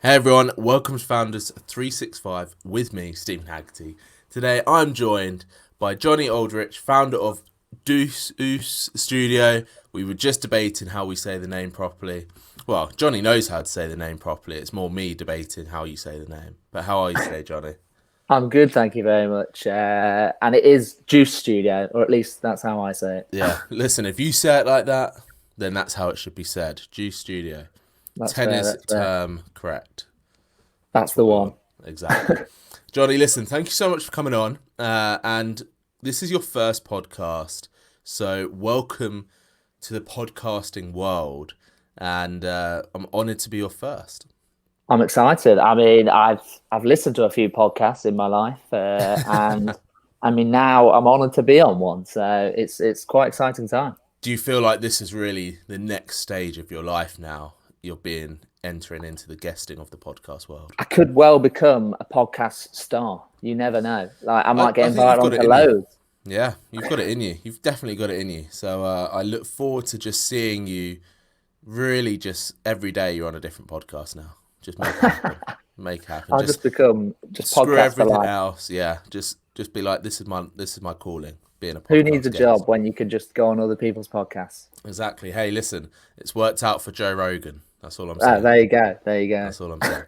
Hey everyone, welcome to Founders 365 with me, Steven Haggerty. Today I'm joined by Jonny Aldrich, founder of Deuce Studio. We were just debating how we say the name properly. Well, Jonny knows how to say the name properly. It's more me debating how you say the name. But how are you today, Jonny? I'm good, thank you very much. And it is Juice Studio, or at least that's how I say it. Yeah, listen, if you say it like that, then that's how it should be said. Deuce Studio. That's fair. Tennis That's fair. term correct. That's What the we one. want. Exactly. Jonny, listen, thank you so much for coming on. And this is your first podcast. So welcome to the podcasting world. And I'm honoured to be your first. I'm excited. I mean, I've listened to a few podcasts in my life, and I mean now I'm honoured to be on one. So it's quite exciting time. Do you feel like this is really the next stage of your life now? You're entering into the guesting of the podcast world. I could well become a podcast star. You never know. Like I might I get think you've invited got it onto in you. loads. Yeah, you've got it in you. You've definitely got it in you. So I look forward to just seeing you really just every day you're on a different podcast now. Just make it happen. Make it happen. I'll Just just become just screw podcast for everything life. else. Yeah. Just be like, this is my calling, being a Who needs podcast a guest. job when you could just go on other people's podcasts? Exactly. Hey, listen, it's worked out for Joe Rogan. That's all I'm saying. There you go. There you go. That's all I'm saying.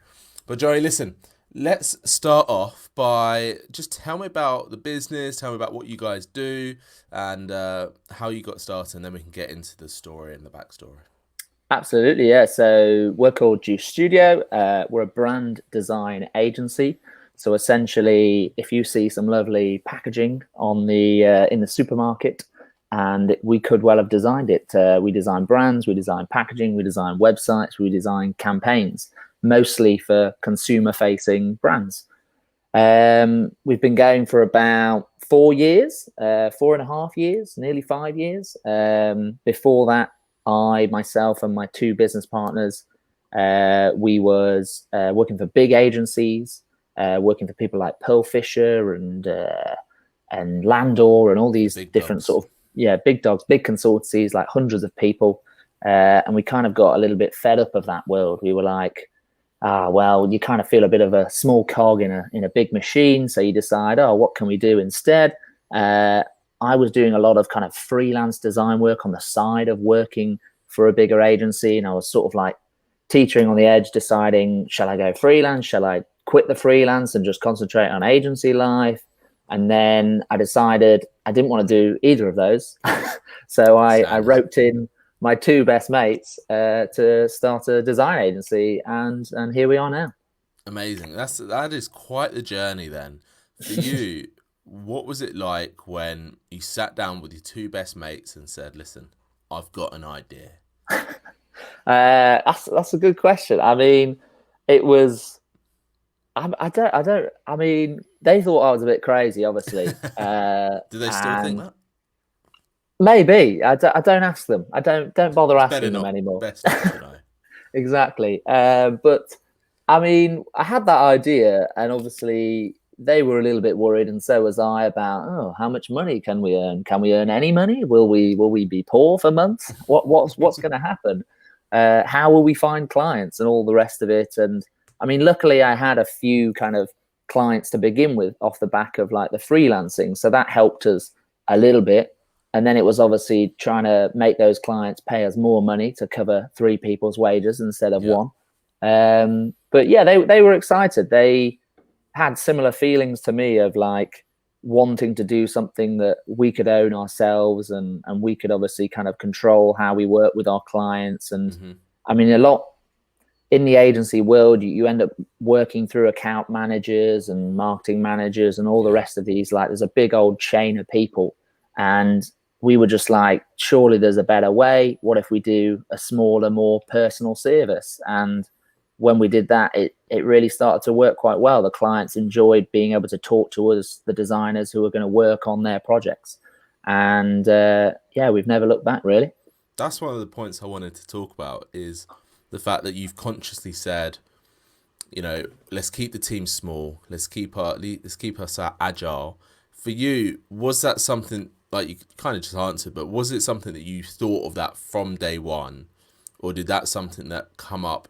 But Joey, listen, let's start off by just tell me about the business, tell me about what you guys do, and how you got started, and then we can get into the story and the backstory. Absolutely, yeah. So we're called Deuce Studio. We're a brand design agency. So essentially, if you see some lovely packaging on the in the supermarket, and we could well have designed it. We design brands, we design packaging, we design websites, we design campaigns, mostly for consumer-facing brands. We've been going for about 4 years, 4.5 years, nearly 5 years. Before that, I, myself, and my two business partners, we was working for big agencies, working for people like Pearl Fisher and Landor and all these Big different dogs. sort of big dogs, big consultancies, like hundreds of people. And we kind of got a little bit fed up of that world. We were like, well, you kind of feel a bit of a small cog in a big machine. So you decide, oh, what can we do instead? I was doing a lot of kind of freelance design work on the side of working for a bigger agency. And I was sort of like teetering on the edge, deciding, shall I go freelance? Shall I quit the freelance and just concentrate on agency life? And then I decided I didn't want to do either of those. So I roped in my two best mates to start a design agency. And here we are now. Amazing. That is quite the journey then. For you, what was it like when you sat down with your two best mates and said, listen, I've got an idea? That's a good question. I mean, it was. I mean, they thought I was a bit crazy, obviously. Do they still think And that? maybe I don't ask them. I don't bother It's better asking them not. anymore. Best not to know. Exactly. But I mean, I had that idea, and obviously they were a little bit worried, and so was I about, oh, how much money can we earn? Can we earn any money? Will we be poor for months? What's going to happen? How will we find clients and all the rest of it? And I mean, luckily I had a few kind of clients to begin with off the back of like the freelancing, so that helped us a little bit. And then it was obviously trying to make those clients pay us more money to cover three people's wages instead of Yeah. one. But yeah, they were excited. They had similar feelings to me of like wanting to do something that we could own ourselves, and we could obviously kind of control how we work with our clients. And Mm-hmm. I mean, a lot in the agency world, you end up working through account managers and marketing managers and all the rest of these. Like, there's a big old chain of people, and we were just like, surely there's a better way. What if we do a smaller, more personal service? And when we did that, it really started to work quite well. The clients enjoyed being able to talk to us, the designers who are going to work on their projects. And we've never looked back, really. That's one of the points I wanted to talk about, is the fact that you've consciously said, let's keep the team small, let's keep us agile. For you, was that something, like, you kind of just answered, but was it something that you thought of that from day one, or did that something that come up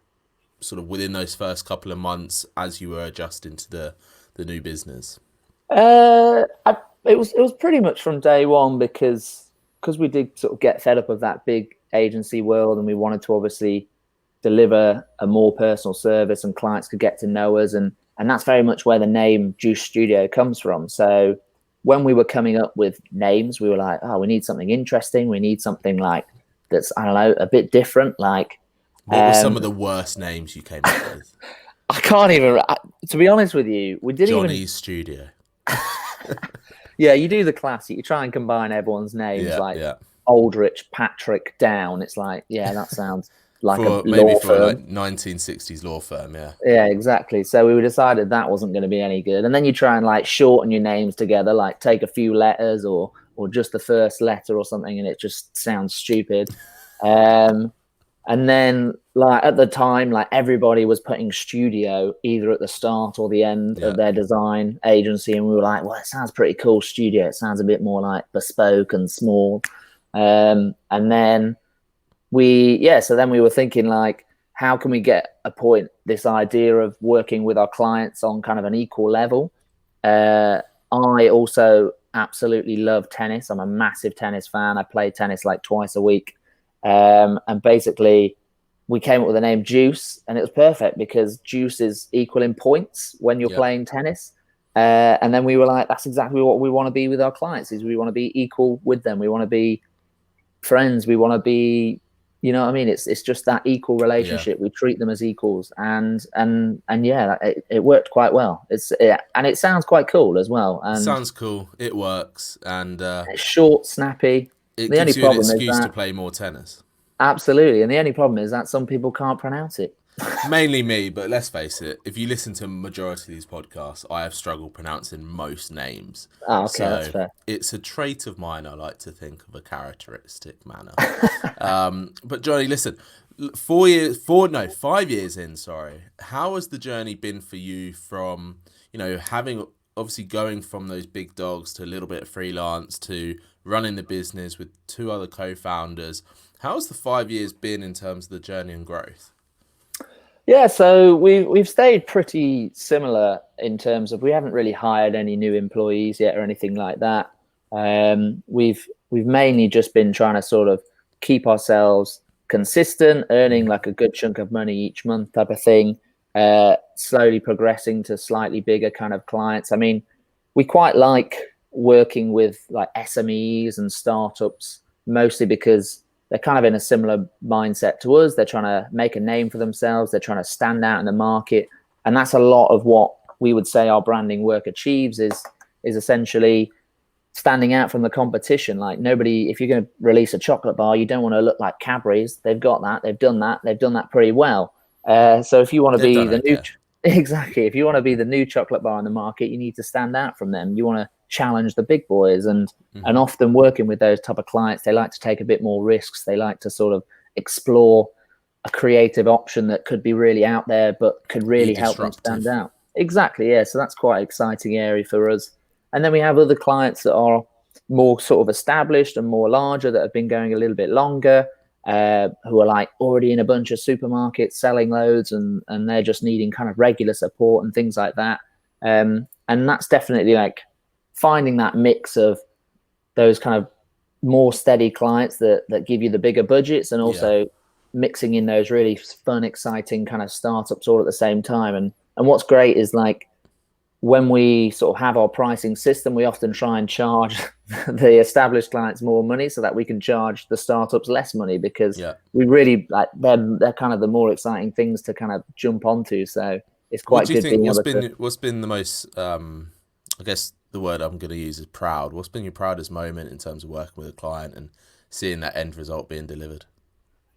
sort of within those first couple of months as you were adjusting to the new business? It was pretty much from day one, because we did sort of get fed up of that big agency world, and we wanted to obviously deliver a more personal service, and clients could get to know us, and that's very much where the name Deuce Studio comes from. So when we were coming up with names, we were like, oh, we need something interesting. We need something like that's, I don't know, a bit different. Like, what were some of the worst names you came up with? I can't even, to be honest with you, we didn't Jonny's Studio. Yeah, you do the classic. You try and combine everyone's names, Aldrich, Patrick, Down. It's like, yeah, that sounds like a law firm. Like 1960s law firm, yeah. Yeah, exactly. So we decided that wasn't going to be any good. And then you try and like shorten your names together, like take a few letters or just the first letter or something, and it just sounds stupid. And then, like, at the time, like, everybody was putting studio either at the start or the end of their design agency. And we were like, well, it sounds pretty cool, studio. It sounds a bit more like bespoke and small. And then so then we were thinking, like, how can we get this idea of working with our clients on kind of an equal level? I also absolutely love tennis. I'm a massive tennis fan. I play tennis like twice a week. And basically we came up with the name Juice, and it was perfect because juice is equal in points when you're playing tennis. And then we were like, that's exactly what we want to be with our clients, is we want to be equal with them. We want to be friends. We want to be, you know what I mean? It's just that equal relationship. We treat them as equals, and yeah, it worked quite well. And it sounds quite cool as well. And sounds cool. It works, and it's short, snappy. It gives you an excuse to play more tennis. Absolutely. And the only problem is that some people can't pronounce it. Mainly me, but let's face it, if you listen to a majority of these podcasts, I have struggled pronouncing most names. Oh, okay, so that's fair. It's a trait of mine, I like to think, of a characteristic manner. But Jonny, listen, 5 years in, how has the journey been for you from, having obviously going from those big dogs to a little bit of freelance to running the business with 2 other co-founders? How's the 5 years been in terms of the journey and growth? Yeah, so we've stayed pretty similar in terms of we haven't really hired any new employees yet or anything like that. We've mainly just been trying to sort of keep ourselves consistent, earning like a good chunk of money each month type of thing, slowly progressing to slightly bigger kind of clients. I mean, we quite like working with like SMEs and startups, mostly because they're kind of in a similar mindset to us. They're trying to make a name for themselves. They're trying to stand out in the market. And that's a lot of what we would say our branding work achieves is essentially standing out from the competition. Like, nobody, if you're going to release a chocolate bar, you don't want to look like Cadbury's. They've got that. They've done that pretty well. So if you want to be the new, exactly, if you want to be the new chocolate bar in the market, you need to stand out from them. You want to challenge the big boys, and often working with those type of clients, they like to take a bit more risks. They like to sort of explore a creative option that could be really out there, but could really help them stand out. Exactly, yeah. So that's quite an exciting area for us. And then we have other clients that are more sort of established and more larger, that have been going a little bit longer, who are like already in a bunch of supermarkets selling loads, and they're just needing kind of regular support and things like that. And that's definitely like finding that mix of those kind of more steady clients that give you the bigger budgets, and also mixing in those really fun, exciting kind of startups all at the same time. And what's great is, like, when we sort of have our pricing system, we often try and charge the established clients more money so that we can charge the startups less money, because we really like them. They're kind of the more exciting things to kind of jump onto. So it's quite good. What's been the most, I guess the word I'm going to use is proud. What's been your proudest moment in terms of working with a client and seeing that end result being delivered?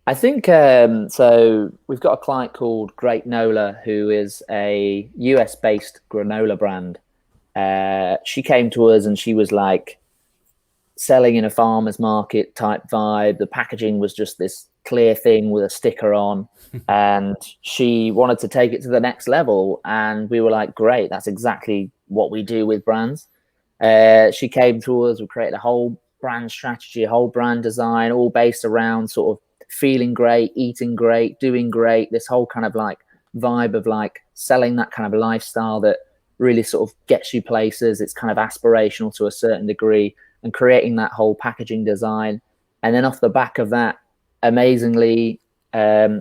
I think, so we've got a client called Great Nola, who is a US-based granola brand. She came to us and she was like selling in a farmer's market type vibe. The packaging was just this clear thing with a sticker on, and she wanted to take it to the next level. And we were like, great, that's exactly what we do with brands. She came to us, we created a whole brand strategy, a whole brand design, all based around sort of feeling great, eating great, doing great, this whole kind of like vibe of like selling that kind of lifestyle that really sort of gets you places. It's kind of aspirational to a certain degree, and creating that whole packaging design. And then off the back of that, amazingly,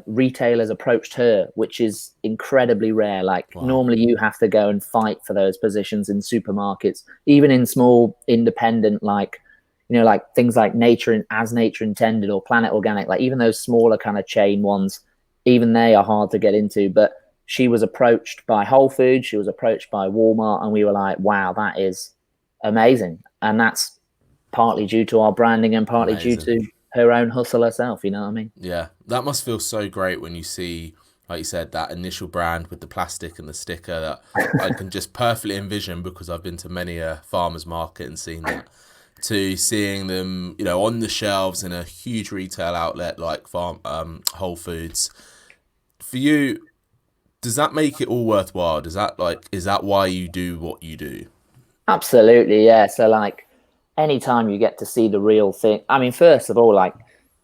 retailers approached her, which is incredibly rare. Like normally you have to go and fight for those positions in supermarkets, even in small independent, like, you know, like things like Nature As Nature Intended or Planet Organic, like even those smaller kind of chain ones, even they are hard to get into. But she was approached by Whole Foods, she was approached by Walmart, and we were like, wow, that is amazing. And that's partly due to our branding and partly due to her own hustle herself, you know what I mean? Yeah, that must feel so great when you see, like you said, that initial brand with the plastic and the sticker that I can just perfectly envision, because I've been to many a farmer's market and seen that, to seeing them, you know, on the shelves in a huge retail outlet like Whole Foods. For you, does that make it all worthwhile? Is that why you do what you do? Absolutely, yeah. So like anytime you get to see the real thing, I mean, first of all, like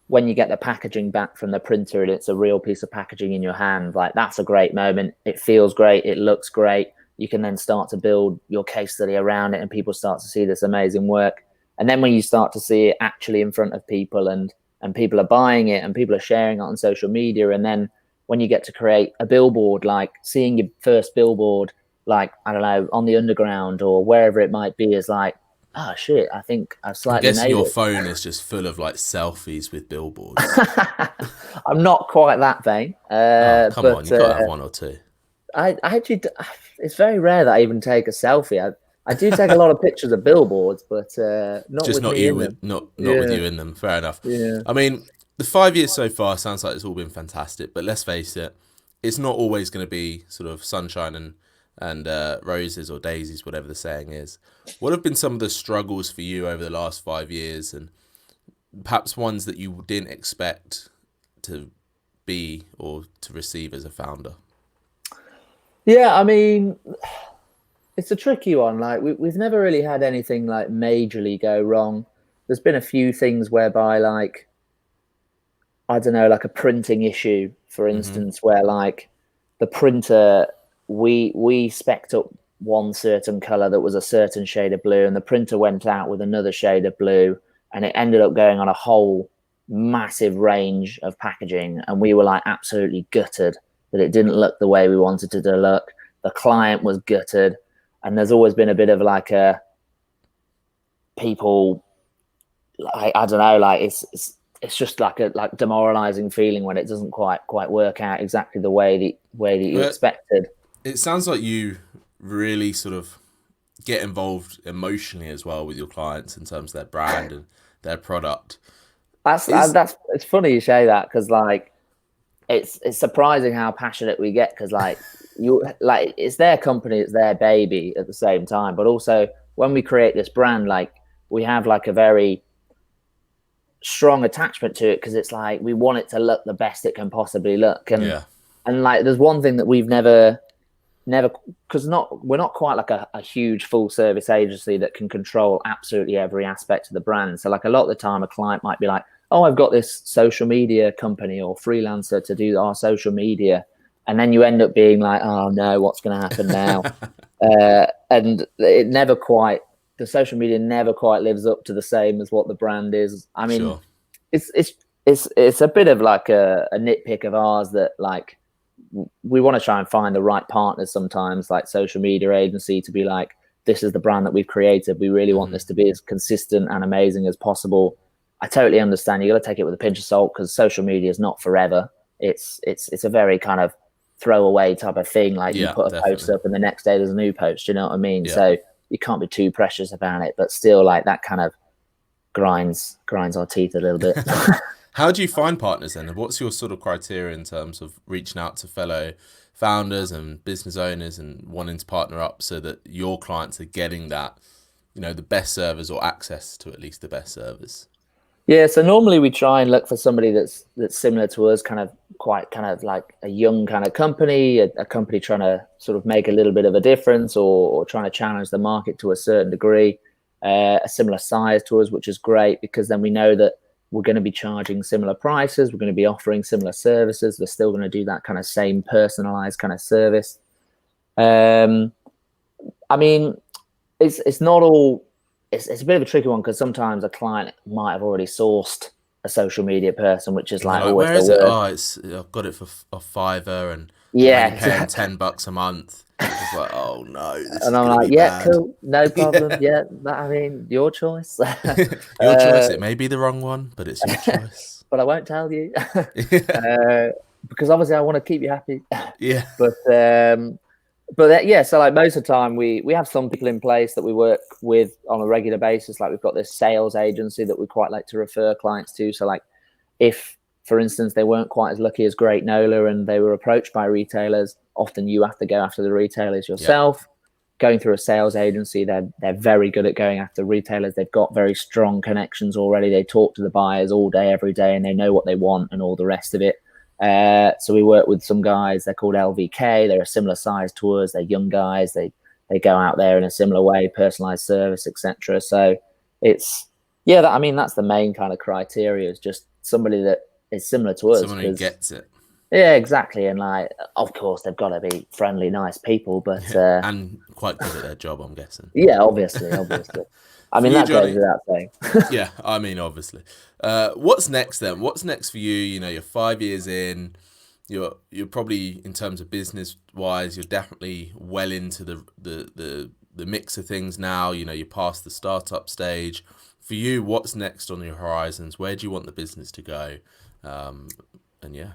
when you get the packaging back from the printer and it's a real piece of packaging in your hand, like that's a great moment. It feels great, it looks great. You can then start to build your case study around it and people start to see this amazing work. And then when you start to see it actually in front of people, and people are buying it and people are sharing it on social media, and then when you get to create a billboard, like seeing your first billboard, like, I don't know, on the underground or wherever it might be, is like, oh shit, I think I've I'm slightly guessing made your it. phone is just full of like selfies with billboards. I'm not quite that vain, Oh, come on, but you got to have one or two. I actually, it's very rare that I even take a selfie. I do take a lot of pictures of billboards, but not Just with not me you in with them. not with Yeah, you in them. Fair enough. yeah. I mean, the 5 years so far sounds like it's all been fantastic, but let's face it, it's not always going to be sort of sunshine and roses or daisies, whatever the saying is. What have been some of the struggles for you over the last 5 years, and perhaps ones that you didn't expect to be or to receive as a founder? Yeah, I mean, it's a tricky one. Like we've never really had anything like majorly go wrong. There's been a few things whereby, like, I don't know, like a printing issue, for Hmm. instance, where like the printer, we spec'd up one certain color that was a certain shade of blue, and the printer went out with another shade of blue, and it ended up going on a whole massive range of packaging, and we were like absolutely gutted that it didn't look the way we wanted it to look. The client was gutted, and there's always been a bit of like a people, like, I don't know, like it's just like a like demoralizing feeling when it doesn't quite work out exactly the way that you But expected. it sounds like you really sort of get involved emotionally as well with your clients in terms of their brand and their product. Is That's it's funny you say that, because like it's surprising how passionate we get, because like you, like, it's their company, it's their baby at the same time, but also when we create this brand, like we have like a very strong attachment to it, because it's like we want it to look the best it can possibly look. Yeah. And like there's one thing that we've never, because not we're not quite like a huge full service agency that can control absolutely every aspect of the brand. So like a lot of the time a client might be like, oh, I've got this social media company or freelancer to do our social media, and then you end up being like, oh no, what's going to happen now? And it never quite, the social media never quite lives up to the same as what the brand is. I mean, Sure. it's a bit of like a nitpick of ours that like we want to try and find the right partners sometimes, like social media agency, to be like, this is the brand that we've created, we really want Hmm. this to be as consistent and amazing as possible. I totally understand you got to take it with a pinch of salt, because social media is not forever. It's a very kind of throwaway type of thing. Like you Yeah, put a post definitely. up and the next day there's a new post, you know what I mean? Yeah. So you can't be too precious about it, but still, like, that kind of grinds our teeth a little bit. How do you find partners then? And what's your sort of criteria in terms of reaching out to fellow founders and business owners and wanting to partner up so that your clients are getting that, you know, the best servers or access to at least the best servers? Yeah, so normally we try and look for somebody that's similar to us, kind of quite kind of like a young kind of company, a company trying to sort of make a little bit of a difference, or trying to challenge the market to a certain degree, a similar size to us, which is great, because then we know that we're going to be charging similar prices. We're going to be offering similar services. We're still going to do that kind of same personalized kind of service. I mean, it's not all. It's a bit of a tricky one because sometimes a client might have already sourced a social media person, which is like, where is it? Oh, I've got it for a fiver, and yeah, I'm only paying $10 a month. It's just like, oh no, this and is I'm gonna like, be yeah, bad. cool, no problem. Yeah, I mean, your choice. Your choice. It may be the wrong one, but it's your choice. But I won't tell you Yeah. because obviously I want to keep you happy. Yeah. But yeah, so like most of the time we have some people in place that we work with on a regular basis. Like we've got this sales agency that we quite like to refer clients to. So like if, for instance, they weren't quite as lucky as Great Nola and they were approached by retailers, often you have to go after the retailers yourself. Yep. Going through a sales agency, they're very good at going after retailers. They've got very strong connections already. They talk to the buyers all day, every day, and they know what they want and all the rest of it. So we work with some guys. They're called LVK. They're a similar size to us. They're young guys. They go out there in a similar way, personalized service, etc. So it's I mean that's the main kind of criteria, is just somebody that is similar to us. Someone who gets it. Yeah, exactly. And like, of course, they've got to be friendly, nice people, but and quite good at their job, I'm guessing. Yeah, obviously. I mean, that Jonny, goes without saying. Yeah, I mean, obviously. What's next then? What's next for you? You know, you're 5 years in. You're probably, in terms of business wise, you're definitely well into the mix of things now. You know, you're past the startup stage. For you, what's next on your horizons? Where do you want the business to go? And yeah.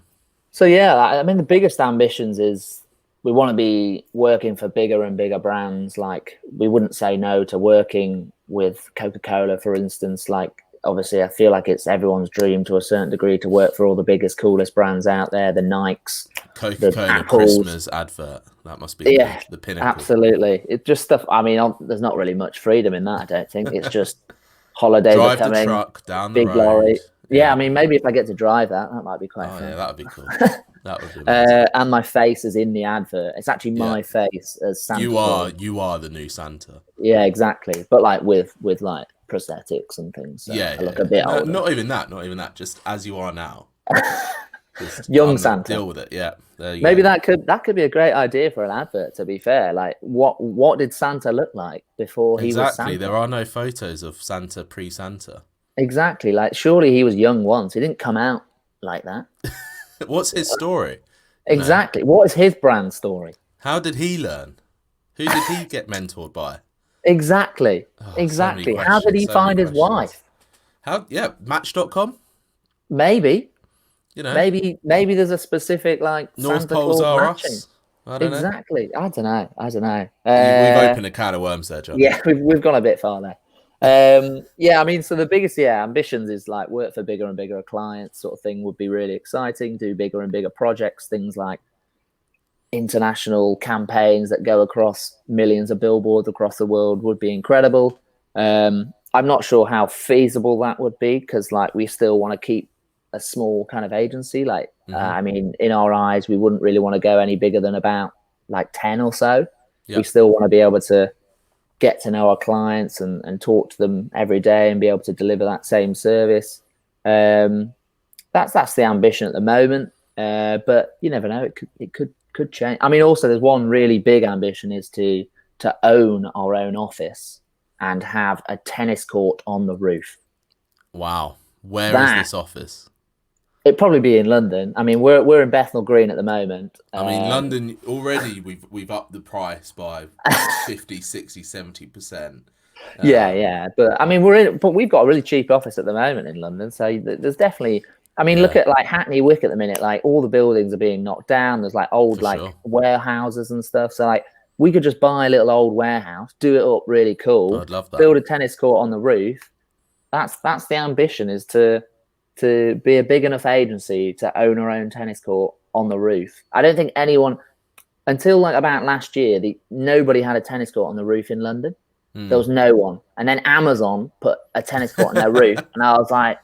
So yeah, I mean, the biggest ambitions is we want to be working for bigger and bigger brands. Like, we wouldn't say no to working with Coca-Cola, for instance. Like, obviously, I feel like it's everyone's dream to a certain degree to work for all the biggest, coolest brands out there. The Nikes, Coca-Cola Christmas advert. That must be the pinnacle. Absolutely. It's just stuff. I mean, there's not really much freedom in that, I don't think. It's just holidays drive are coming, the truck down the big road. Lorry. Yeah, I mean, maybe if I get to drive that might be quite fun. Yeah, that would be cool. That would be amazing. And my face is in the advert. It's actually my face as Santa. You are the new Santa. Yeah, exactly. But like with like prosthetics and things. So I look a bit older. Not even that. Just as you are now. Young Santa. Deal with it. Yeah. Maybe that could be a great idea for an advert. To be fair, like what did Santa look like before he was Santa? Exactly. There are no photos of Santa pre-Santa. Exactly. Like, surely he was young once. He didn't come out like that. What's his story? Exactly. What is his brand story? How did he learn? Who did he get mentored by? Exactly. Exactly. How did he find his wife? Match.com? Maybe. You know. Maybe there's a specific like North Santa Poles Claus are matching. us. I don't know. I don't know. We've opened a can of worms there, John. Yeah, we've gone a bit far there. I mean, so the biggest ambitions is like work for bigger and bigger clients sort of thing would be really exciting. Do bigger and bigger projects, things like international campaigns that go across millions of billboards across the world would be incredible. I'm not sure how feasible that would be, because like we still want to keep a small kind of agency. Like I mean, in our eyes, we wouldn't really want to go any bigger than about like 10 or so. Yep. We still want to be able to get to know our clients and talk to them every day and be able to deliver that same service. That's the ambition at the moment. But you never know, it could change. I mean, also there's one really big ambition is to own our own office and have a tennis court on the roof. Wow. Where is this office? It'd probably be in London. I mean, we're in Bethnal Green at the moment. I mean, London already we've upped the price by 50, 60, 70%. Yeah. But I mean, but we've got a really cheap office at the moment in London. So there's definitely, I mean, look at like Hackney Wick at the minute. Like all the buildings are being knocked down. There's like old warehouses and stuff. So like we could just buy a little old warehouse, do it up really cool. I'd love that. Build a tennis court on the roof. That's the ambition, is to be a big enough agency to own our own tennis court on the roof. I don't think anyone, until like about last year, nobody had a tennis court on the roof in London. There was no one. And then Amazon put a tennis court on their roof. And I was like,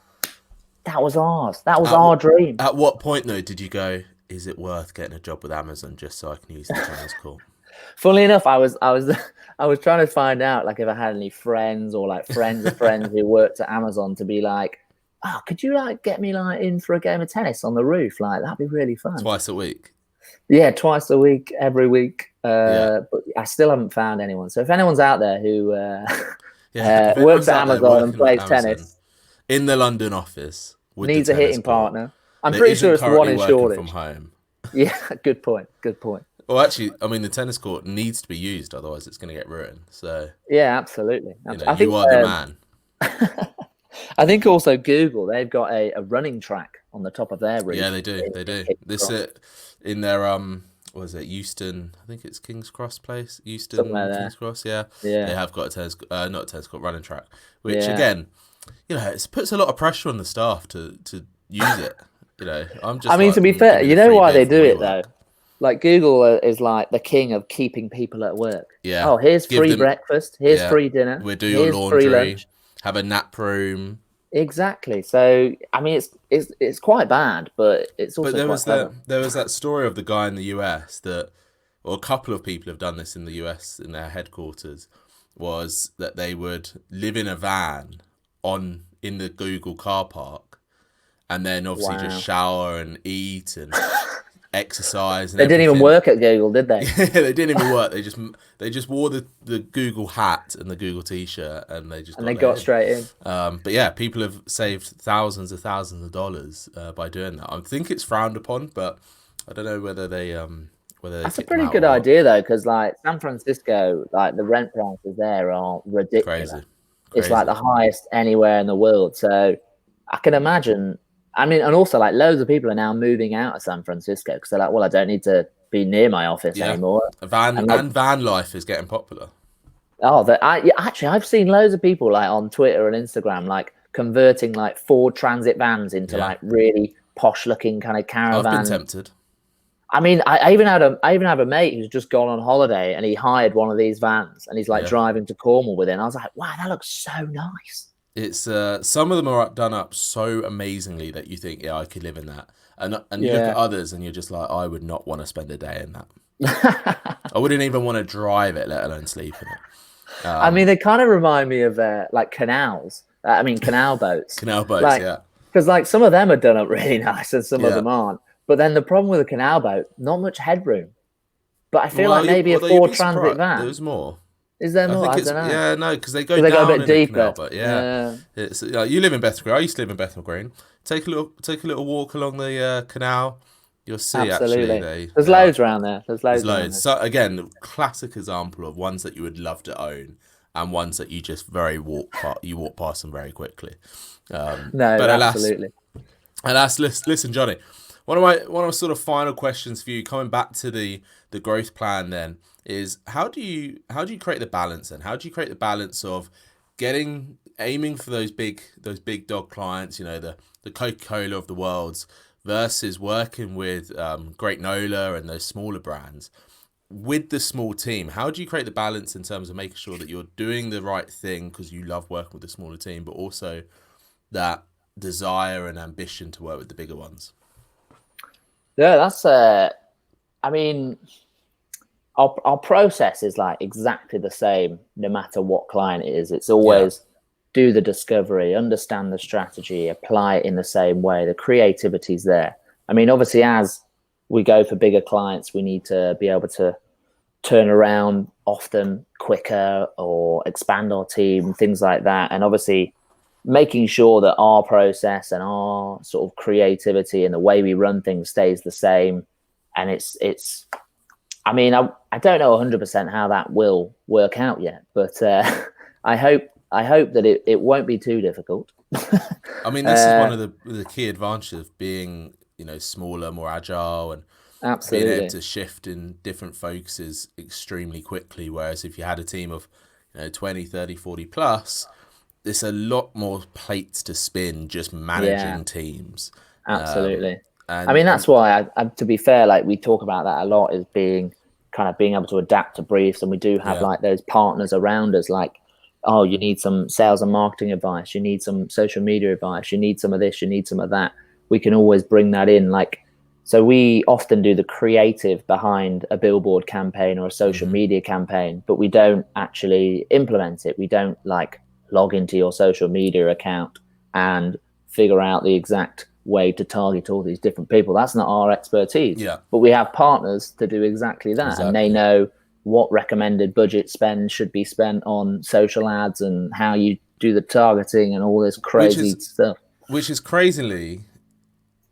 that was ours. That was our dream. At what point, though, did you go, is it worth getting a job with Amazon just so I can use the tennis court? Funnily enough, I was trying to find out like if I had any friends or like friends of friends who worked at Amazon to be like, oh, could you like get me like in for a game of tennis on the roof? Like that'd be really fun. Twice a week. Yeah, twice a week, every week. Yeah. But I still haven't found anyone. So if anyone's out there who If works anyone's at out there Amazon and working at plays Amazon tennis, in the London office with needs the a tennis hitting court, partner, I'm that pretty isn't sure it's the one currently in working Shoreditch. from home. Yeah, good point. Good point. Well, actually, I mean, the tennis court needs to be used, otherwise it's going to get ruined. So, Yeah, absolutely. you know, I think you are the man. I think also Google, they've got a running track on the top of their roof. Yeah, they do. They do. This in their what is it, Euston? I think it's King's Cross place. Euston, like King's Cross. Yeah, Yeah. they have got a tennis, not a tennis court, running track. Which again, you know, it puts a lot of pressure on the staff to use it. You know, I'm just. I mean, like, to be give fair, me you the know free why beer they for do we it work. though? Like Google is like the king of keeping people at work. Yeah. Oh, here's Give free them- breakfast. Here's yeah. free dinner. We'll do your here's free laundry. lunch. Have a nap room. Exactly. So I mean, it's quite bad, but it's also But there quite was clever. there was that story of the guy in the US that, or a couple of people have done this in the US in their headquarters, was that they would live in a van in the Google car park, and then obviously Wow. just shower and eat and exercise. And They didn't even everything. work at Google, did they? Yeah, they didn't even work. They just wore the Google hat and the Google t-shirt, and they just got straight in. But yeah, people have saved thousands of dollars by doing that. I think it's frowned upon, but I don't know whether they That's a pretty good idea though, because like San Francisco, like the rent prices there are ridiculous. Crazy. It's like the highest anywhere in the world. So I can imagine. I mean, and also like loads of people are now moving out of San Francisco because they're like, well, I don't need to be near my office anymore. Van life is getting popular. Oh, actually, I've seen loads of people like on Twitter and Instagram like converting like Ford Transit vans into like really posh looking kind of caravans. I've been tempted. I mean, I even have a mate who's just gone on holiday and he hired one of these vans and he's like driving to Cornwall with it. And I was like, wow, that looks so nice. It's some of them are done up so amazingly that you think, yeah, I could live in that, and you look at others and you're just like, I would not want to spend a day in that. I wouldn't even want to drive it, let alone sleep in it. I mean, they kind of remind me of like canals. Canal boats. Canal boats, like, yeah. Because like some of them are done up really nice and some of them aren't. But then the problem with a canal boat, not much headroom. But I feel like maybe a Ford Transit van. There's more. Is there more? I don't know. Yeah, no, because they go down a bit deeper. Canal, but it's you live in Bethnal Green. I used to live in Bethnal Green. Take a little walk along the canal. You'll see. Absolutely. Actually, there's loads around there. There's loads. So again, the classic example of ones that you would love to own and ones that you just walk past them very quickly. Absolutely. Alas, listen, Johnny. One of my sort of final questions for you, coming back to the growth plan, then, is how do you create the balance? And how do you create the balance of aiming for those big dog clients, you know, the Coca-Cola of the world, versus working with Great Nola and those smaller brands with the small team? How do you create the balance in terms of making sure that you're doing the right thing because you love working with the smaller team, but also that desire and ambition to work with the bigger ones? Yeah, that's I mean, our process is like exactly the same no matter what client it is. It's always do the discovery, understand the strategy, apply it in the same way. The creativity's there. I mean, obviously, as we go for bigger clients, we need to be able to turn around often quicker or expand our team, things like that. And obviously, making sure that our process and our sort of creativity and the way we run things stays the same. And it's I mean, I don't know 100% how that will work out yet, but I hope that it won't be too difficult. I mean, this is one of the key advantages of being, you know, smaller, more agile, and absolutely being able to shift in different focuses extremely quickly. Whereas if you had a team of, you know, 20, 30, 40 plus, there's a lot more plates to spin just managing teams. Absolutely. I mean, that's why I, to be fair, like we talk about that a lot, is being able to adapt to briefs. And we do have like those partners around us, like, oh, you need some sales and marketing advice, you need some social media advice, you need some of this, you need some of that. We can always bring that in. Like, so we often do the creative behind a billboard campaign or a social media campaign, but we don't actually implement it. We don't like log into your social media account and figure out the exact way to target all these different people. That's not our expertise. Yeah. But we have partners to do exactly that. Exactly. And they know what recommended budget spend should be spent on social ads and how you do the targeting and all this crazy stuff. Which is crazily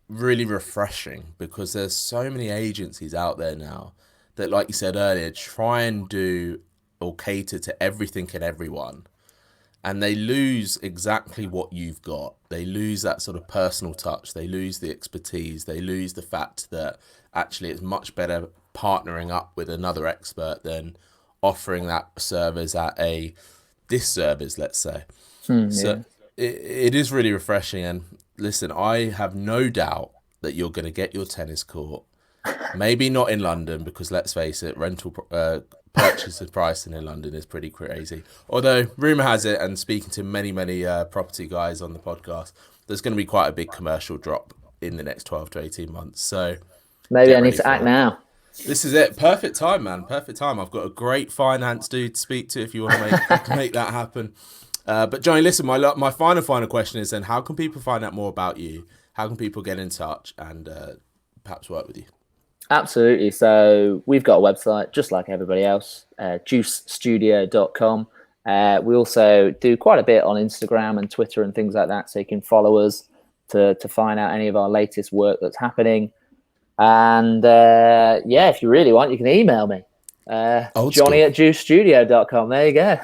really refreshing, because there's so many agencies out there now that, like you said earlier, try and do or cater to everything and everyone, and they lose exactly what you've got. They lose that sort of personal touch, they lose the expertise, they lose the fact that actually it's much better partnering up with another expert than offering that service at a disservice, let's say. So it is really refreshing. And listen, I have no doubt that you're going to get your tennis court. Maybe not in London, because let's face it, rental purchase and pricing in London is pretty crazy. Although rumour has it, and speaking to many property guys on the podcast, there's going to be quite a big commercial drop in the next 12 to 18 months. So maybe I need to act now. This is it. Perfect time, man. Perfect time. I've got a great finance dude to speak to if you want to make that happen. But Jonny, listen, my final question is then, how can people find out more about you? How can people get in touch and perhaps work with you? Absolutely. So we've got a website just like everybody else, deucestudio.com. We also do quite a bit on Instagram and Twitter and things like that, so you can follow us to find out any of our latest work that's happening. And if you really want, you can email me, Jonny@deucestudio.com. There you go.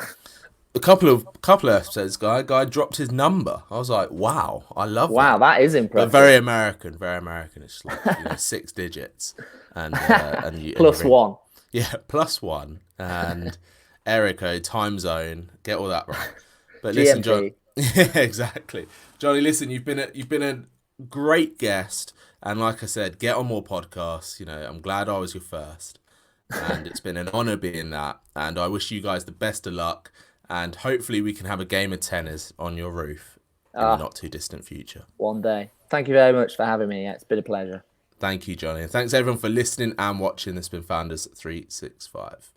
A couple of episodes, guy dropped his number. I was like, wow, I love that. Wow, that is impressive. But very American. It's like 6 digits and you plus one. Yeah, +1 and area code, time zone. Get all that right. But listen, John. Yeah, exactly, Jonny. Listen, you've been a great guest. And like I said, get on more podcasts. I'm glad I was your first. And it's been an honour being that. And I wish you guys the best of luck. And hopefully we can have a game of tennis on your roof in the not too distant future. One day. Thank you very much for having me. It's been a pleasure. Thank you, Jonny. And thanks everyone for listening and watching. This has been Founders 365.